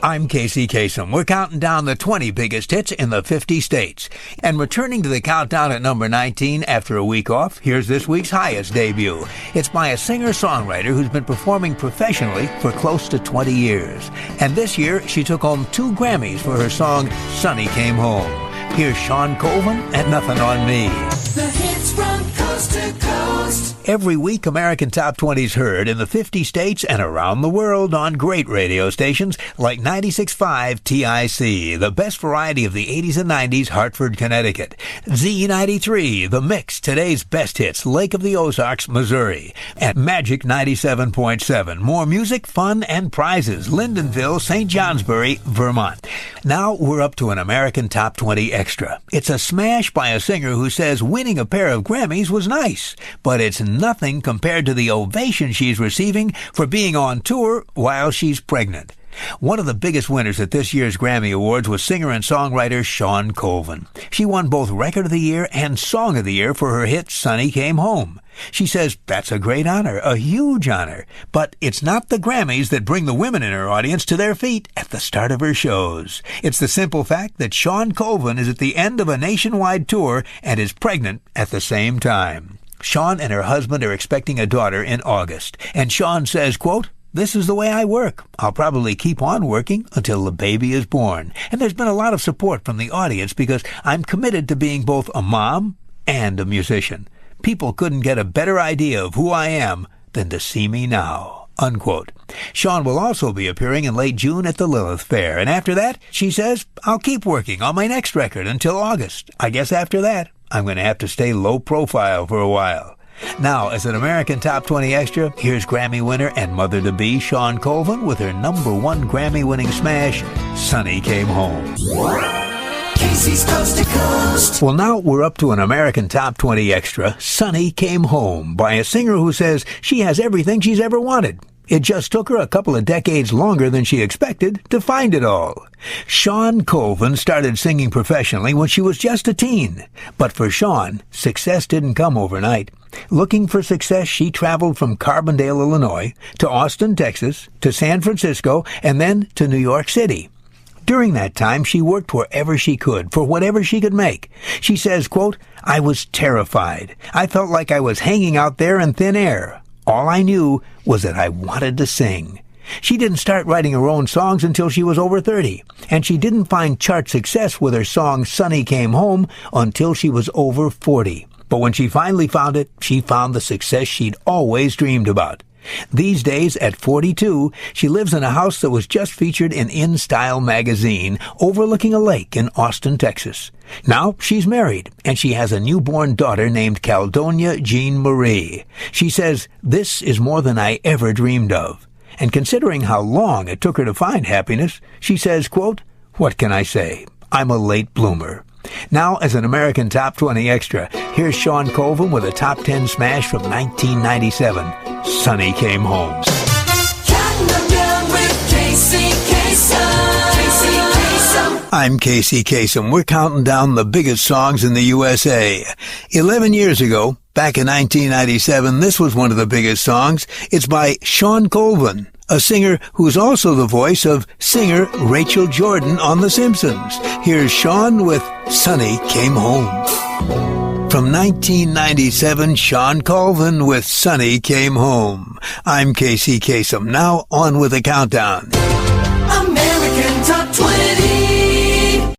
I'm Kasem. We're counting down the 20 biggest hits in the 50 states. And returning to the countdown at number 19 after a week off, here's this week's highest debut. It's by a singer-songwriter who's been performing professionally for close to 20 years. And this year, she took home 2 Grammys for her song, Sonny Came Home. Here's Shawna Colvin and Nothing on Me. The hits from coast to coast. Every week, American Top 20's heard in the 50 states and around the world on great radio stations like 96.5 TIC, the best variety of the 80s and 90s, Hartford, Connecticut. Z93, The Mix, today's best hits, Lake of the Ozarks, Missouri. At Magic 97.7, more music, fun, and prizes, Lyndonville, St. Johnsbury, Vermont. Now we're up to an American Top 20 Extra. It's a smash by a singer who says winning a pair of Grammys was nice, but it's nothing compared to the ovation she's receiving for being on tour while she's pregnant. One of the biggest winners at this year's Grammy Awards was singer and songwriter Shawna Colvin. She won both Record of the Year and Song of the Year for her hit Sonny Came Home. She says that's a great honor, a huge honor, but it's not the Grammys that bring the women in her audience to their feet at the start of her shows. It's the simple fact that Shawna Colvin is at the end of a nationwide tour and is pregnant at the same time. Shawn and her husband are expecting a daughter in August, and Shawn says, quote, "This is the way I work. I'll probably keep on working until the baby is born." And there's been a lot of support from the audience because I'm committed to being both a mom and a musician. People couldn't get a better idea of who I am than to see me now, unquote. Shawn will also be appearing in late June at the Lilith Fair, and after that, she says, I'll keep working on my next record until August. I guess after that, I'm going to have to stay low profile for a while. Now, as an American Top 20 Extra, here's Grammy winner and mother-to-be Shawna Colvin with her #1 Grammy-winning smash, Sonny Came Home. Casey's Coast to Coast. Well, now we're up to an American Top 20 Extra, Sonny Came Home, by a singer who says she has everything she's ever wanted. It just took her a couple of decades longer than she expected to find it all. Shawna Colvin started singing professionally when she was just a teen. But for Shawn, success didn't come overnight. Looking for success, she traveled from Carbondale, Illinois, to Austin, Texas, to San Francisco, and then to New York City. During that time, she worked wherever she could, for whatever she could make. She says, quote, "I was terrified. I felt like I was hanging out there in thin air. All I knew was that I wanted to sing." She didn't start writing her own songs until she was over 30, and she didn't find chart success with her song Sonny Came Home until she was over 40. But when she finally found it, she found the success she'd always dreamed about. These days, at 42, she lives in a house that was just featured in In Style magazine, overlooking a lake in Austin, Texas. Now she's married, and she has a newborn daughter named Caldonia Jean Marie. She says, "This is more than I ever dreamed of." And considering how long it took her to find happiness, she says, quote, "What can I say? I'm a late bloomer." Now, as an American Top 20 Extra, here's Shawna Colvin with a Top 10 smash from 1997, Sonny Came Home. Counting them down with Casey Kasem. Casey Kasem. I'm Kasem. We're counting down the biggest songs in the USA. 11 years ago, back in 1997, this was one of the biggest songs. It's by Shawna Colvin, a singer who's also the voice of singer Rachel Jordan on The Simpsons. Here's Shawn with Sonny Came Home. From 1997, Shawna Colvin with Sonny Came Home. I'm Kasem. Now on with the countdown. American Top